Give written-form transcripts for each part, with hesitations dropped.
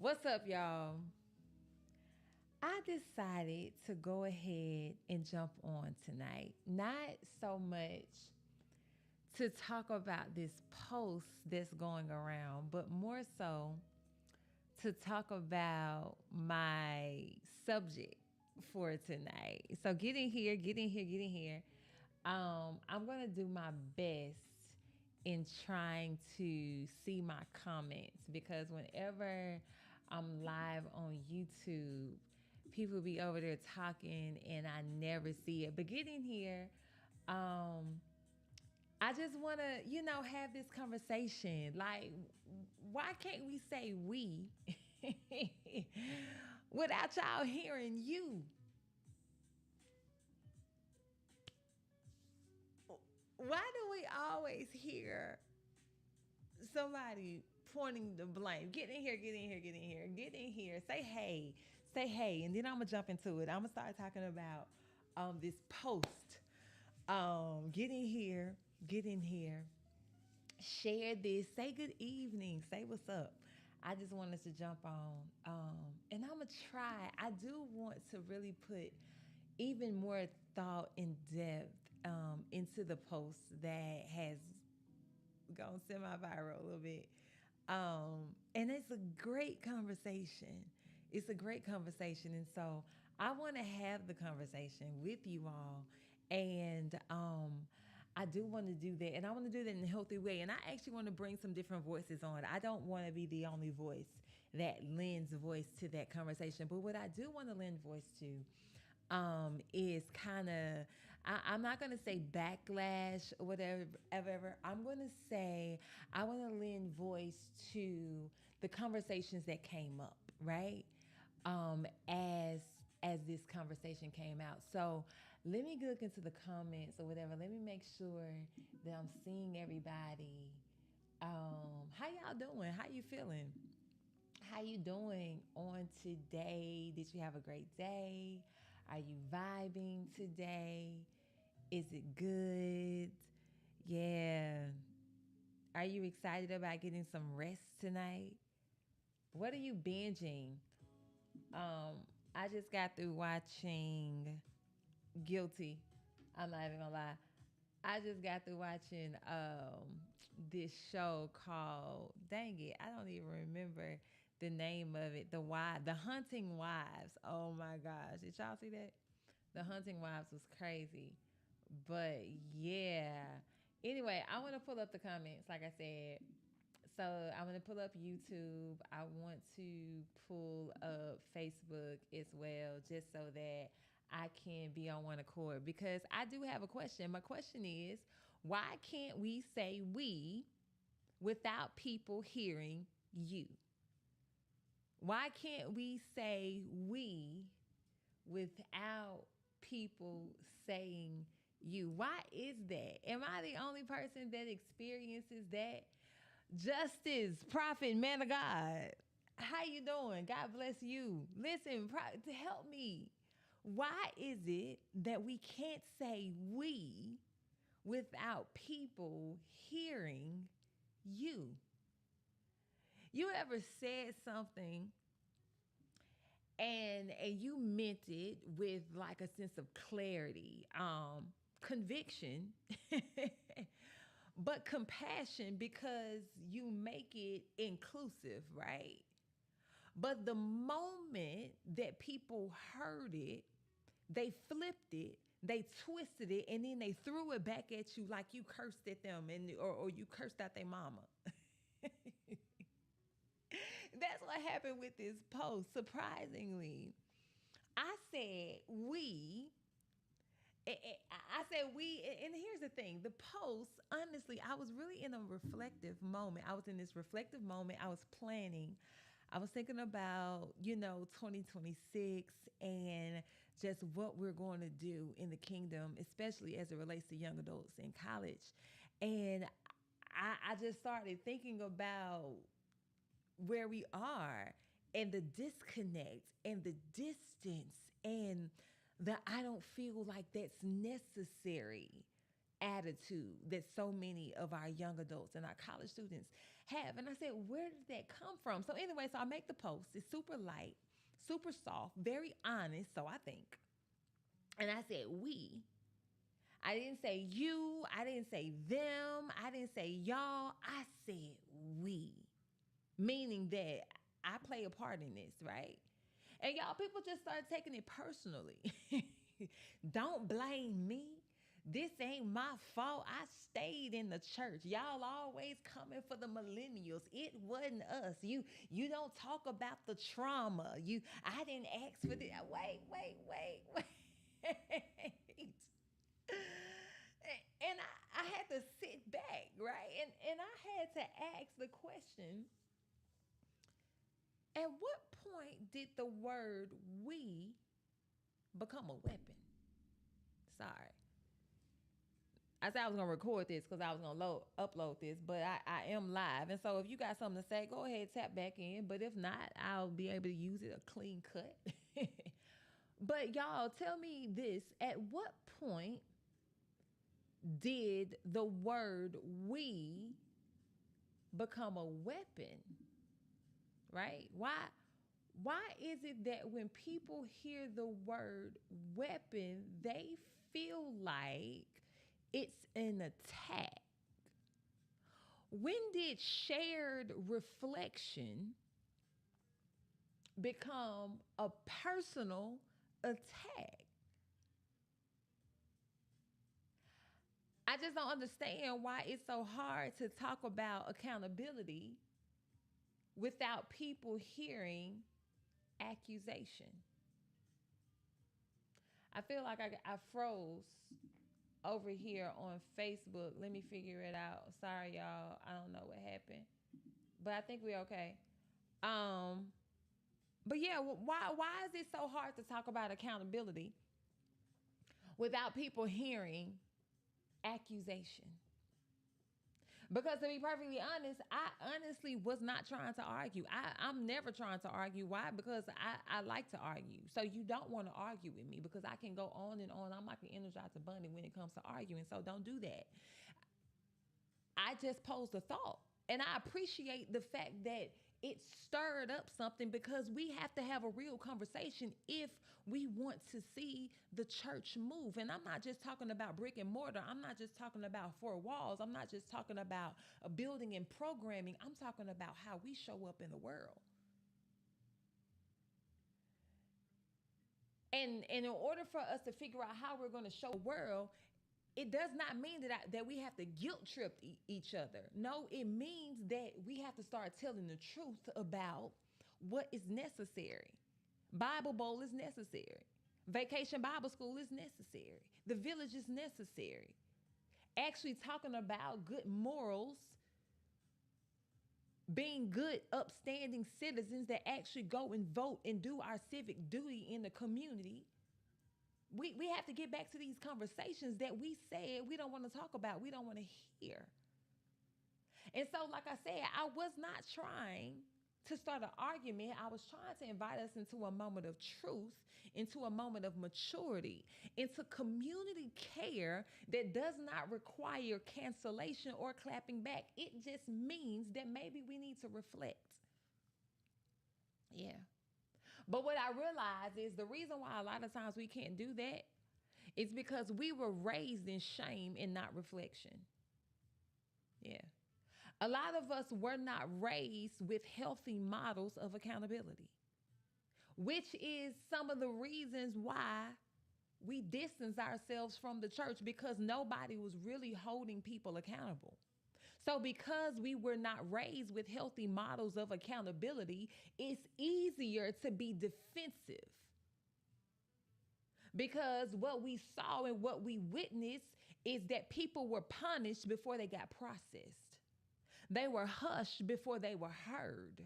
What's up, y'all? I decided to go ahead and jump on tonight. Not so much to talk about this post that's going around, but more so to talk about my subject for tonight. So get in here, get in here, get in here. I'm going to do my best in trying to see my comments because whenever I'm live on YouTube, people be over there talking and I never see it. But get in here. I just want to, have this conversation. Like, why can't we say we without y'all hearing you? Why do we always hear somebody pointing the blame? Get in here, get in here, get in here, get in here. Say hey, and then I'm gonna jump into it. I'm gonna start talking about this post. Get in here, get in here. Share this. Say good evening. Say what's up. I just wanted to jump on, and I'm gonna try. I do want to really put even more thought and depth into the post that has gone semi-viral a little bit. And it's a great conversation. It's a great conversation. And so I want to have the conversation with you all. And I do want to do that. And I want to do that in a healthy way. And I actually want to bring some different voices on. I don't want to be the only voice that lends voice to that conversation. But what I do want to lend voice to is kind of, I'm not going to say backlash or whatever. I'm going to say I want to lend voice to the conversations that came up, right? As this conversation came out. So let me look into the comments or whatever. Let me make sure that I'm seeing everybody. How y'all doing? How you feeling? How you doing on today? Did you have a great day? Are you vibing today? Is it good? Yeah. Are you excited about getting some rest tonight? What are you binging? I just got through watching Guilty. I'm not even gonna lie. I just got through watching this show called, dang it, I don't even remember the name of it. The Hunting Wives. Oh my gosh. Did y'all see that? The Hunting Wives was crazy. But yeah. Anyway, I want to pull up the comments, like I said. So I'm going to pull up YouTube. I want to pull up Facebook as well, just so that I can be on one accord, because I do have a question. My question is, why can't we say we without people hearing you? Why can't we say we without people saying you? Why is that? Am I the only person that experiences that? Justice, prophet, man of God, how you doing? God bless you. Listen, to help me. Why is it that we can't say we without people hearing you? You ever said something and you meant it with like a sense of clarity, conviction, but compassion, because you make it inclusive, right? But the moment that people heard it, they flipped it, they twisted it, and then they threw it back at you like you cursed at them, or you cursed at their mama. That's what happened with this post, surprisingly. I said we. I said we, and here's the thing. The post, honestly, I was really in a reflective moment. I was in this reflective moment. I was planning. I was thinking about, 2026 and just what we're going to do in the kingdom, especially as it relates to young adults in college. And I just started thinking about where we are and the disconnect and the distance and the I don't feel like that's necessary attitude that so many of our young adults and our college students have. And I said, where did that come from? So anyway, so I make the post. It's super light, super soft, very honest, so I think. And I said, we. I didn't say you. I didn't say them. I didn't say y'all. I said we. Meaning that I play a part in this, right? And y'all, people just started taking it personally. Don't blame me. This ain't my fault. I stayed in the church. Y'all always coming for the millennials. It wasn't us. You don't talk about the trauma. I didn't ask for this. Wait. And I had to sit back, right? And I had to ask the question, at what point did the word we become a weapon? Sorry. I said I was gonna record this because I was gonna upload this, but I am live, and so if you got something to say, go ahead, tap back in. But if not, I'll be able to use it a clean cut. But y'all, tell me this: at what point did the word "we" become a weapon? Right? Why is it that when people hear the word weapon, they feel like it's an attack? When did shared reflection become a personal attack? I just don't understand why it's so hard to talk about accountability without people hearing accusation. I feel like I froze over here on Facebook. Let me figure it out. Sorry, y'all. I don't know what happened, but I think we're okay. Um, but yeah, why is it so hard to talk about accountability without people hearing accusation? Because to be perfectly honest, I honestly was not trying to argue. I'm never trying to argue. Why? Because I like to argue. So you don't want to argue with me because I can go on and on. I'm like an Energizer bunny when it comes to arguing. So don't do that. I just posed a thought. And I appreciate the fact that it stirred up something because we have to have a real conversation if we want to see the church move. And I'm not just talking about brick and mortar. I'm not just talking about four walls. I'm not just talking about a building and programming. I'm talking about how we show up in the world. And in order for us to figure out how we're going to show the world, it does not mean that we have to guilt trip each other. No, it means that we have to start telling the truth about what is necessary. Bible Bowl is necessary. Vacation Bible School is necessary. The village is necessary. Actually talking about good morals, being good, upstanding citizens that actually go and vote and do our civic duty in the community. We have to get back to these conversations that we said we don't want to talk about, we don't want to hear. And so, like I said, I was not trying to start an argument. I was trying to invite us into a moment of truth, into a moment of maturity, into community care that does not require cancellation or clapping back. It just means that maybe we need to reflect. Yeah. But what I realize is the reason why a lot of times we can't do that is because we were raised in shame and not reflection. Yeah. A lot of us were not raised with healthy models of accountability, which is some of the reasons why we distance ourselves from the church, because nobody was really holding people accountable. So because we were not raised with healthy models of accountability, it's easier to be defensive. Because what we saw and what we witnessed is that people were punished before they got processed. They were hushed before they were heard.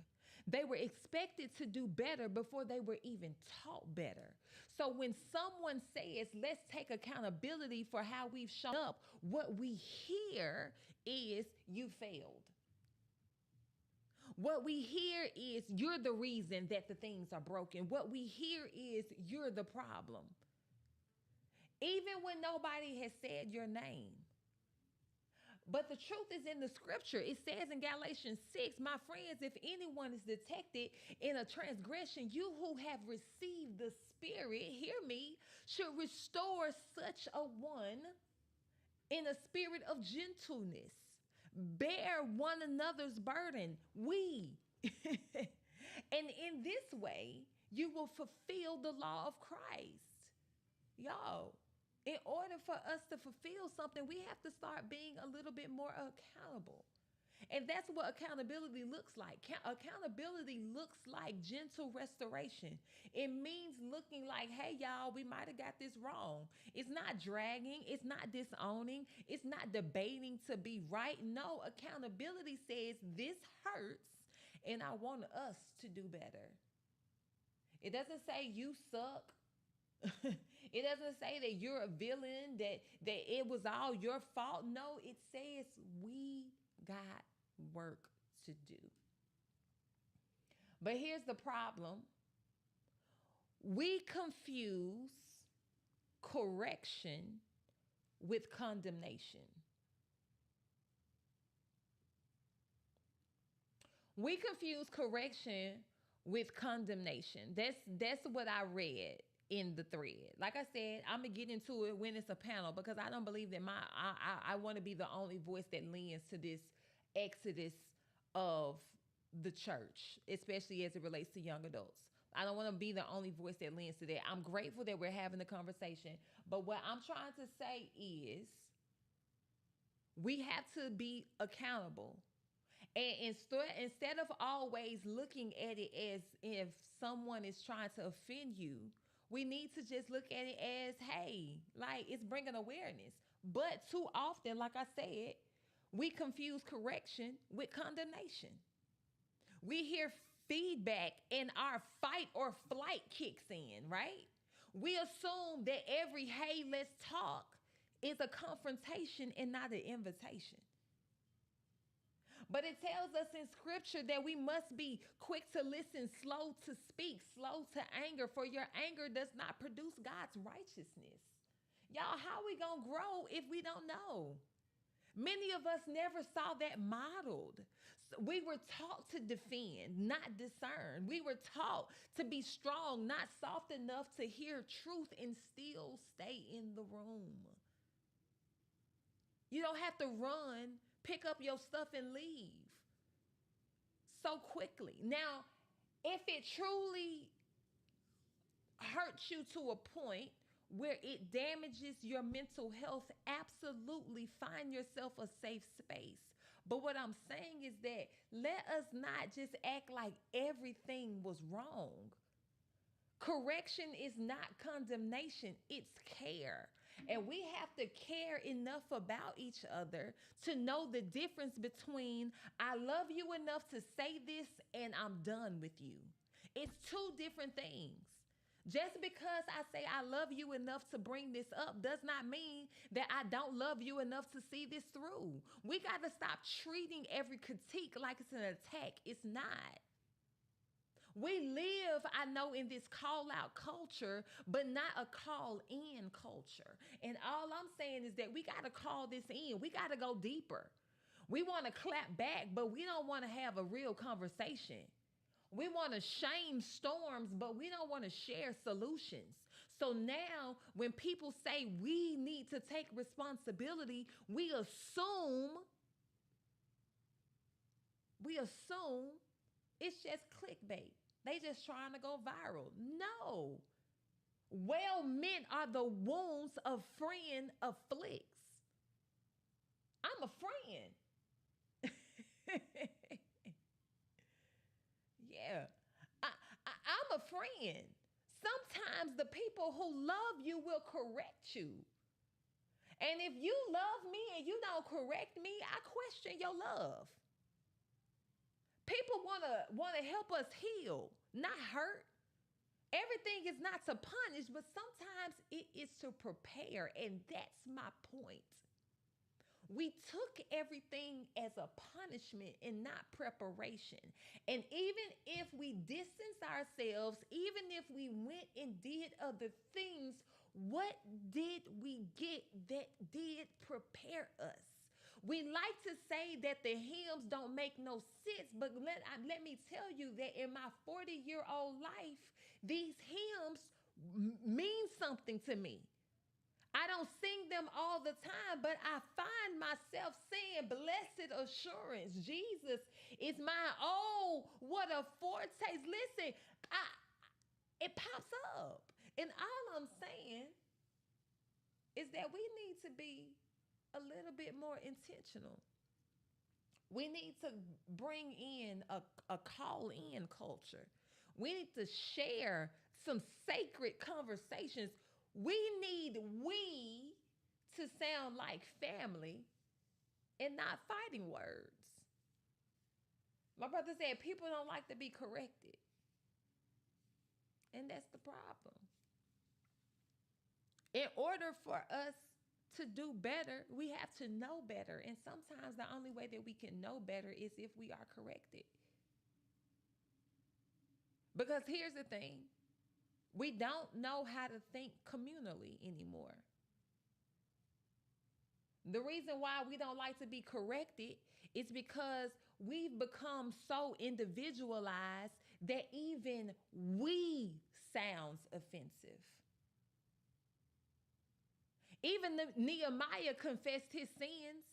They were expected to do better before they were even taught better. So when someone says, let's take accountability for how we've shown up, what we hear is you failed. What we hear is you're the reason that the things are broken. What we hear is you're the problem. Even when nobody has said your name. But the truth is in the scripture. It says in Galatians 6, my friends, if anyone is detected in a transgression, you who have received the Spirit, hear me, should restore such a one in a spirit of gentleness. Bear one another's burden. We. And in this way, you will fulfill the law of Christ. Y'all, in order for us to fulfill something, we have to start being a little bit more accountable. And that's what accountability looks like. Accountability looks like gentle restoration. It means looking like, hey, y'all, we might have got this wrong. It's not dragging, it's not disowning, it's not debating to be right. No, accountability says this hurts and I want us to do better. It doesn't say you suck. It doesn't say that you're a villain, that it was all your fault. No, it says we got work to do. But here's the problem. We confuse correction with condemnation. We confuse correction with condemnation. That's what I read in the thread. Like I said, I'm gonna get into it when it's a panel because I don't believe that I want to be the only voice that leans to this exodus of the church, especially as it relates to young adults. I don't want to be the only voice that leans to that. I'm grateful that we're having the conversation, but what I'm trying to say is we have to be accountable. And instead of always looking at it as if someone is trying to offend you, we need to just look at it as, hey, like it's bringing awareness. But too often, like I said, we confuse correction with condemnation. We hear feedback and our fight or flight kicks in, right? We assume that every hey, let's talk is a confrontation and not an invitation. But it tells us in scripture that we must be quick to listen, slow to speak, slow to anger, for your anger does not produce God's righteousness. Y'all, how are we going to grow if we don't know? Many of us never saw that modeled. We were taught to defend, not discern. We were taught to be strong, not soft enough to hear truth and still stay in the room. You don't have to run, pick up your stuff and leave so quickly. Now, if it truly hurts you to a point where it damages your mental health, absolutely find yourself a safe space. But what I'm saying is that let us not just act like everything was wrong. Correction is not condemnation, it's care. And we have to care enough about each other to know the difference between I love you enough to say this and I'm done with you. It's two different things. Just because I say I love you enough to bring this up does not mean that I don't love you enough to see this through. We got to stop treating every critique like it's an attack. It's not. We live, I know, in this call out culture, but not a call in culture. And all I'm saying is that we got to call this in. We got to go deeper. We want to clap back, but we don't want to have a real conversation. We want to shame storms, but we don't want to share solutions. So now when people say we need to take responsibility, we assume it's just clickbait. They just trying to go viral. No. Well meant are the wounds a friend afflicts. I'm a friend. Yeah. I'm a friend. Sometimes the people who love you will correct you. And if you love me and you don't correct me, I question your love. People want to help us heal, not hurt. Everything is not to punish, but sometimes it is to prepare, and that's my point. We took everything as a punishment and not preparation. And even if we distance ourselves, even if we went and did other things, what did we get that did prepare us? We like to say that the hymns don't make no sense, but let me tell you that in my 40-year-old life, these hymns mean something to me. I don't sing them all the time, but I find myself saying, "Blessed assurance, Jesus is mine." Oh, what a foretaste. Listen, I, it pops up. And all I'm saying is that we need to be a little bit more intentional. We need to bring in a call in culture. We need to share some sacred conversations. We need we to sound like family and not fighting words. My brother said people don't like to be corrected. And that's the problem. In order for us to do better, we have to know better. And sometimes the only way that we can know better is if we are corrected. Because here's the thing, we don't know how to think communally anymore. The reason why we don't like to be corrected is because we've become so individualized that even we sounds offensive. Even Nehemiah confessed his sins.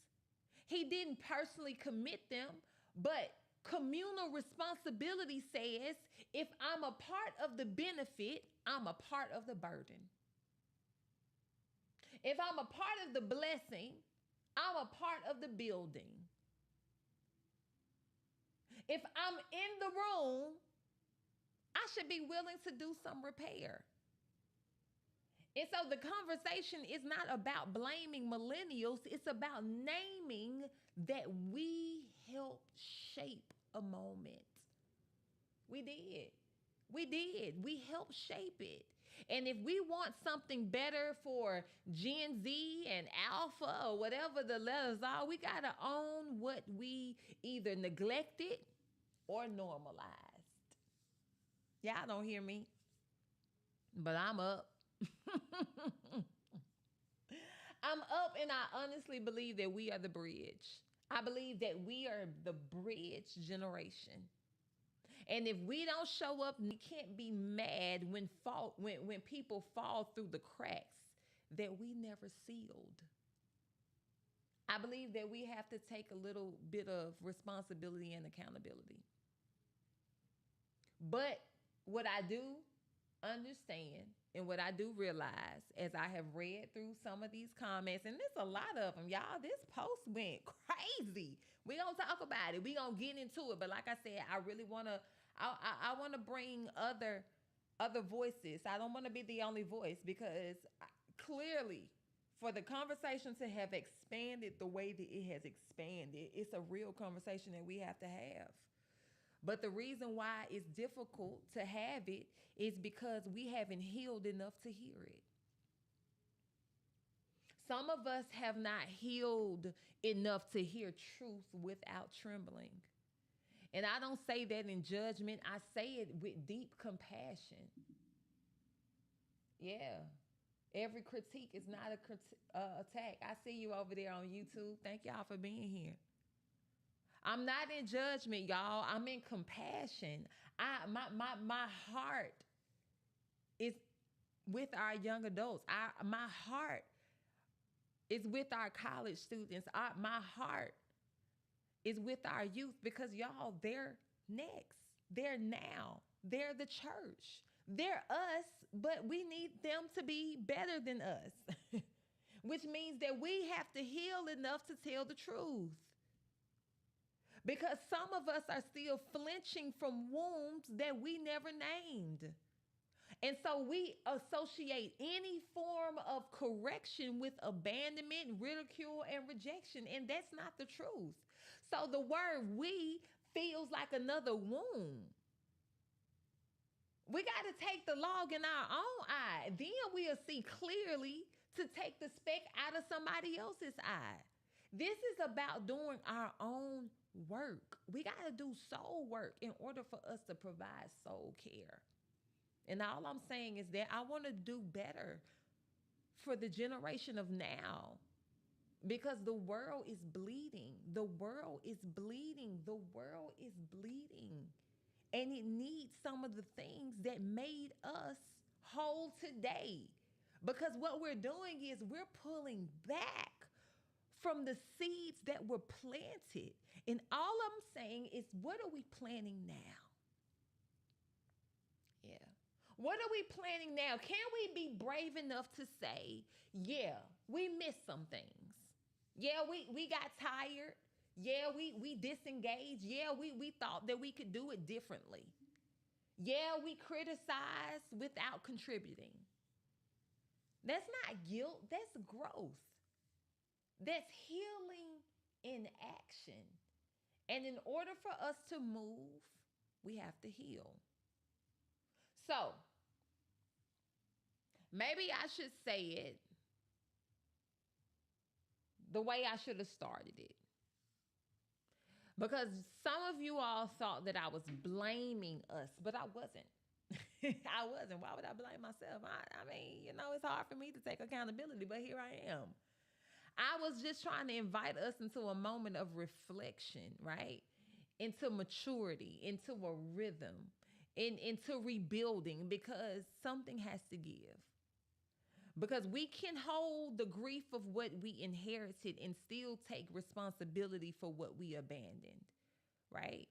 He didn't personally commit them, but communal responsibility says if I'm a part of the benefit, I'm a part of the burden. If I'm a part of the blessing, I'm a part of the building. If I'm in the room, I should be willing to do some repair. And so the conversation is not about blaming millennials. It's about naming that we helped shape a moment. We did. We did. We helped shape it. And if we want something better for Gen Z and Alpha or whatever the letters are, we got to own what we either neglected or normalized. Y'all don't hear me, but I'm up. I'm up, and I honestly believe that we are the bridge. I believe that we are the bridge generation. And if we don't show up, we can't be mad when people fall through the cracks that we never sealed. I believe that we have to take a little bit of responsibility and accountability. But what I do understand and what I do realize as I have read through some of these comments, and there's a lot of them, y'all, this post went crazy. We're going to talk about it. We're going to get into it. But like I said, I really want to, I want to bring other voices. I don't want to be the only voice because clearly for the conversation to have expanded the way that it has expanded, it's a real conversation that we have to have. But the reason why it's difficult to have it is because we haven't healed enough to hear it. Some of us have not healed enough to hear truth without trembling. And I don't say that in judgment. I say it with deep compassion. Yeah. Every critique is not a attack. I see you over there on YouTube. Thank y'all for being here. I'm not in judgment, y'all. I'm in compassion. My heart is with our young adults. My heart is with our college students. My heart is with our youth because y'all, they're next. They're now. They're the church. They're us, but we need them to be better than us, which means that we have to heal enough to tell the truth. Because some of us are still flinching from wounds that we never named. And so we associate any form of correction with abandonment, ridicule, and rejection. And that's not the truth. So the word "we" feels like another wound. We got to take the log in our own eye. Then we'll see clearly to take the speck out of somebody else's eye. This is about doing our own work. We got to do soul work in order for us to provide soul care. And all I'm saying is that I want to do better for the generation of now. because the world is bleeding. The world is bleeding. The world is bleeding. And it needs some of the things that made us whole today. Because what we're doing is we're pulling back from the seeds that were planted. And all I'm saying is, what are we planting now? Yeah. What are we planning now? Can we be brave enough to say, yeah, we missed some things. Yeah, we got tired. Yeah, we disengaged. Yeah, we thought that we could do it differently. Yeah, we criticized without contributing. That's not guilt, that's growth. That's healing in action. And in order for us to move, we have to heal. So maybe I should say it the way I should have started it. Because some of you all thought that I was blaming us, but I wasn't. I wasn't. Why would I blame myself? I mean, it's hard for me to take accountability, but here I am. I was just trying to invite us into a moment of reflection, right? Into maturity, into a rhythm, into rebuilding, because something has to give. Because we can hold the grief of what we inherited and still take responsibility for what we abandoned, right?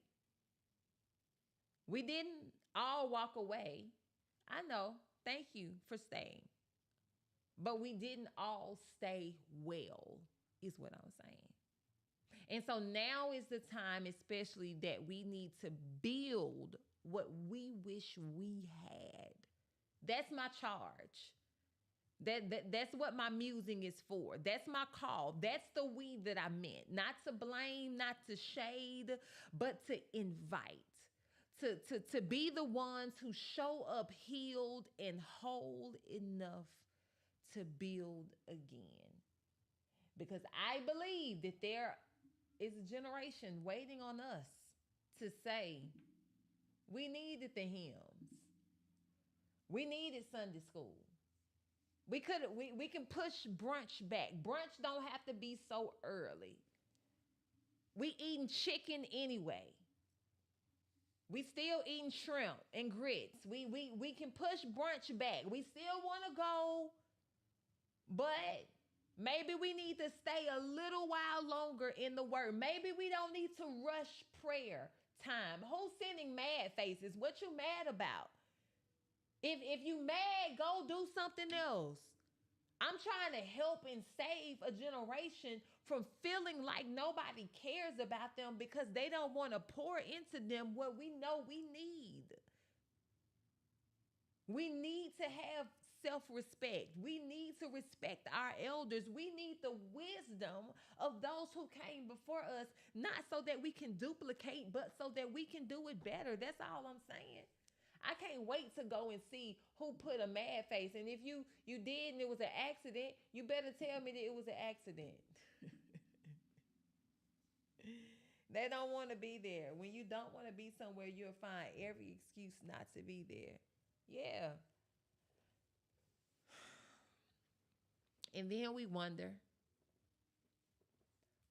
We didn't all walk away. I know. Thank you for staying. But we didn't all stay well, is what I'm saying. And so now is the time, especially, that we need to build what we wish we had. That's my charge. That's what my musing is for. That's my call. That's the we that I meant. Not to blame, not to shade, but to invite. To be the ones who show up healed and whole enough to build again. Because I believe that there is a generation waiting on us to say, we needed the hymns. We needed Sunday school. We can push brunch back. Brunch don't have to be so early. We eating chicken anyway. We still eating shrimp and grits. We can push brunch back. We still want to go, but maybe we need to stay a little while longer in the word. Maybe we don't need to rush prayer time. Who's sending mad faces? What you mad about? If you mad, go do something else. I'm trying to help and save a generation from feeling like nobody cares about them because they don't want to pour into them what we know we need. We need to have self-respect. We need to respect our elders. We need the wisdom of those who came before us, not so that we can duplicate, but so that we can do it better. That's all I'm saying. I can't wait to go and see who put a mad face. And if you did and it was an accident, you better tell me that it was an accident. They don't want to be there. When you don't want to be somewhere, you'll find every excuse not to be there. Yeah. And then we wonder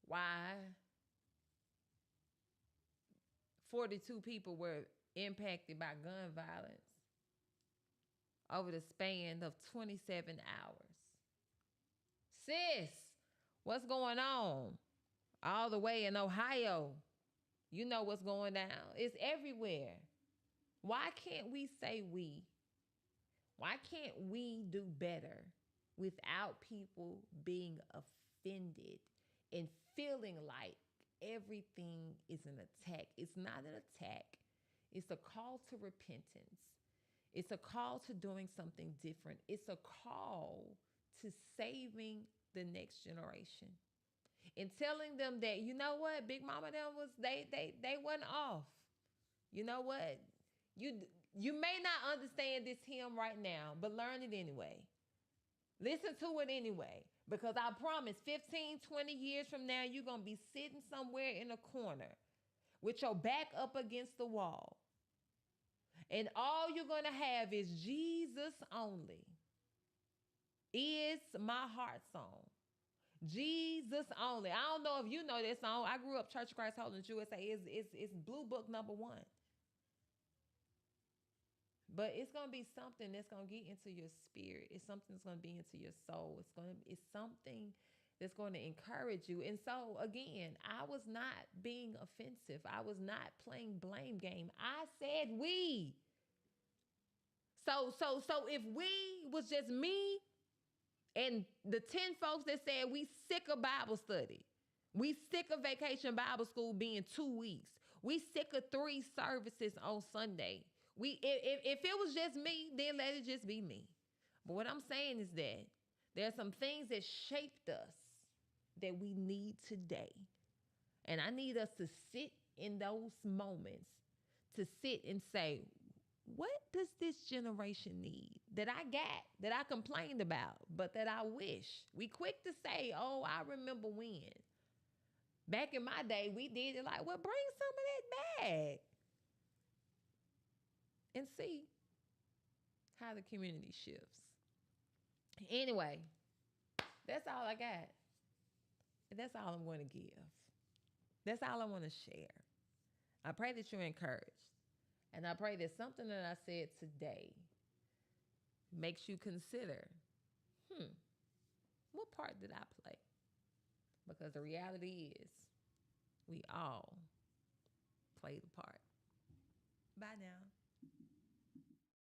why 42 people were impacted by gun violence over the span of 27 hours. Sis, what's going on? All the way in Ohio, you know what's going down. It's everywhere. Why can't we say we? Why can't we do better without people being offended and feeling like everything is an attack? It's not an attack. It's a call to repentance. It's a call to doing something different. It's a call to saving the next generation and telling them that, you know what, Big Mama them was they wasn't off. You know what? You may not understand this hymn right now, but learn it anyway. Listen to it anyway. Because I promise 15, 20 years from now, you're going to be sitting somewhere in a corner with your back up against the wall. And all you're going to have is Jesus only is my heart song. Jesus only. I don't know if you know this song. I grew up Church of Christ Holiness USA. It's Blue Book #1. But it's gonna be something that's gonna get into your spirit. It's something that's gonna be into your soul. It's something that's going to encourage you. And so again, I was not being offensive. I was not playing blame game. I said we. So if we was just me and the 10 folks that said we sick of Bible study, we sick of vacation Bible school being 2 weeks, we sick of 3 services on Sunday. If it was just me, then let it just be me. But what I'm saying is that there are some things that shaped us that we need today. And I need us to sit in those moments, to sit and say, what does this generation need that I got, that I complained about, but that I wish? We quick to say, oh, I remember when. Back in my day, we did it like, well, bring some of that back. And see how the community shifts. Anyway, that's all I got. That's all I'm going to give. That's all I want to share. I pray that you're encouraged. And I pray that something that I said today makes you consider, what part did I play? Because the reality is, we all played a part. Bye now.